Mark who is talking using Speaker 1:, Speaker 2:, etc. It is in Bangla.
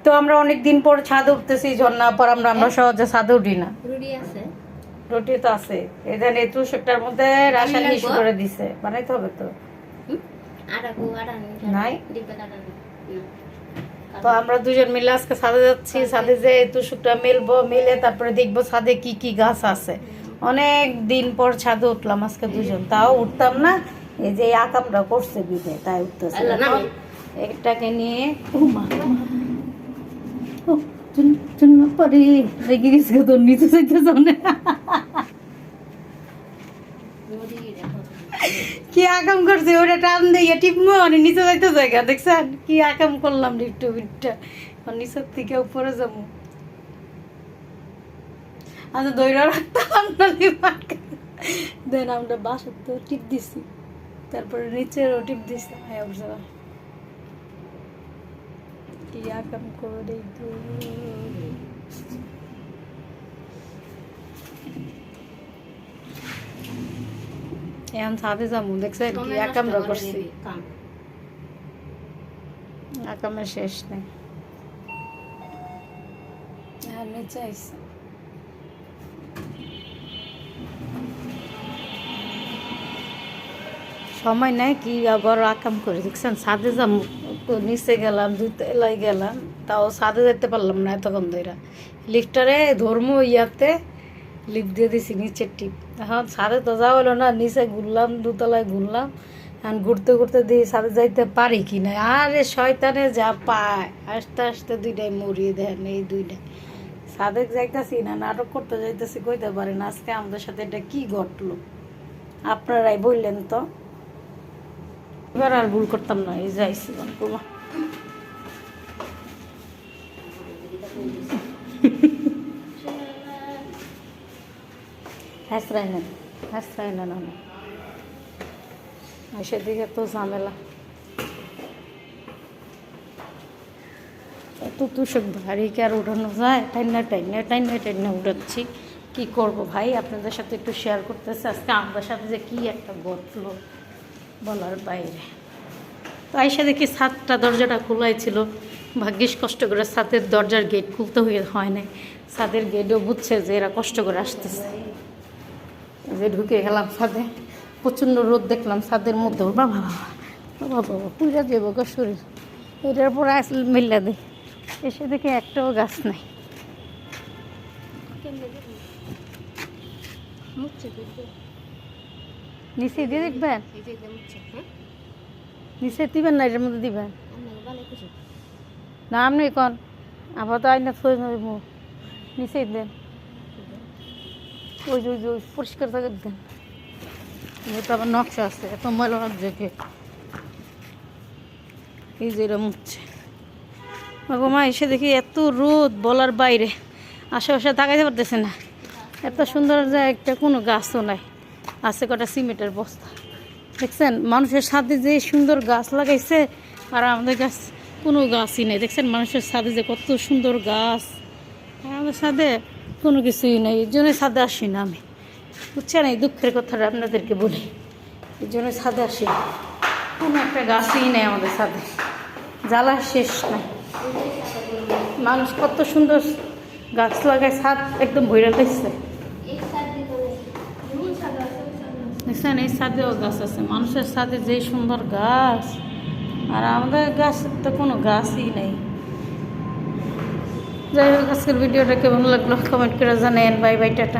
Speaker 1: তো আমরা অনেক দিন পর ছাদে উঠতেছি, ঝর্ণা পর আমরা সহজে ছাদে উঠি না। রুটি তো আছে এখানে, তুষকটার মধ্যে রাসায়নিক মিক্স করে দিছে, বানাইতে হবে তো নাই। তো আমরা দুজন মিলে আজকে ছাদে যাচ্ছি, ছাদে যে তুষকটা মেলবো, মেলে তারপরে দেখবো ছাদে কি কি গাছ আছে। অনেক দিন পর ছাদে উঠলাম আজকে দুজন, তাও উঠতাম না, এই যে আকামটা করছে বিধে তাই উঠতেছে। এটাকে নিয়ে রেগে গেছে তোর নিচে চাইতে জানে কি আকাম করছে, ওটা টান দিয়ে টিপমো নিচে যাইতে জায়গা দেখছেন কি আকাম করলাম। লিফ্টে বিটটা নিচের থেকে উপরে যাবো, আচ্ছা দইরা রাখতাম না দেন আমরা বাসার তো টিপ দিছি, তারপরে নিচেরও টিপ দিছি। কি আকাম করে এখন ছাদে যাবো, দেখছেন কি আকামরা করছি, আকামের শেষ নেই। নিচে আইসা সময় নাই কি আবার আকাম করে, দেখছেন ছাদে যাবো তো নিচে গেলাম, দুই তলায় গেলাম, তাও ছাদে যেতে পারলাম না এতক্ষণ ধরে। লিফটারে ধর্ম ইয়াতে লিফট দিয়ে দিছি নিচের টিপ, এখন ছাদে তো যাওয়া হলো না, নিচে ঘুরলাম, দুতলায় ঘুরলাম, এখন ঘুরতে ঘুরতে দিয়ে ছাদে যাইতে পারি কি না। আরে শয়তানে যা পায়, আস্তে আস্তে দুইটাই মরিয়ে দেন, এই দুইটাই ছাদে যাইতেছি না, নাটক করতে যাইতেছি, কইতে পারেন আজকে আমাদের সাথে এটা কি ঘটলো, আপনারাই বললেন তো। এবার আর ভুল করতাম না, এই যাইছি তোমার হাসরাই নেন, হাসরাই নেন সেদিকে তো ঝামেলা, এত তুষক ভারী কি আর উঠানো যায়, টাইনা টাইনা টাইনা টাইনা উঠাচ্ছি। কি করব ভাই, আপনাদের সাথে একটু শেয়ার করতেছে আজকে আমাদের সাথে যে কি একটা ঘটলো বলার বাইরে। তো আইসা দেখি ছাদটা দরজাটা খোলাই ছিল, ভাগ্যিস কষ্ট করে ছাদের দরজার গেট খুলতে হয় নাই, ছাদের গেটও বুঝছে যে এরা কষ্ট করে আসতেছে। যে ঢুকে গেলাম ছাদে, প্রচণ্ড রোদ দেখলাম ছাদের মধ্যে, বাবা বাবা বাবা পুরা যাবো গো শরীর, এটার পরে আসলে মিল্লা দেয়, এসে দেখি একটাও গাছ নাই। নিচে দিয়ে দেখবেন, নিচে দিবেন না, এটার মধ্যে দিবেন না আপনি কন, আবার তো আইনা থই নিচে দেন, ওই যে ওই যে পরিষ্কার থাকে দেন, তো আবার নকশা আছে, এত ময়লা জায়গায় এই যে এরম হচ্ছে। মা এসে দেখি এত রোদ বলার বাইরে, আশেপাশে তাকাইতে পারতেছে না, এত সুন্দর একটা কোনো গাছও নাই, আছে কটা সিমেন্টের বস্তা। দেখছেন মানুষের সাথে যে সুন্দর গাছ লাগাইছে, আর আমাদের গাছ কোনো গাছই নেই। দেখছেন মানুষের সাথে যে কত সুন্দর গাছ, আর আমাদের সাথে কোনো কিছুই নেই, এই জন্যই ছাদে আসি না আমি, বুঝছেন এই দুঃখের কথাটা আপনাদেরকে বলি, এই জন্য ছাদে আসি না, কোনো একটা গাছই নেই আমাদের ছাদে, জ্বালা শেষ নাই। মানুষ কত সুন্দর গাছ লাগায়, ছাদ একদম ভৈরা লাগছে। দেখছেন এই ছাদেও গাছ আছে, মানুষের ছাদে যে সুন্দর গাছ, আর আমাদের গাছের তো কোনো গাছই নেই। যাই হোক আজকের ভিডিওটা কেমন লাগলো কমেন্ট করে জানেন। Bye bye, tata.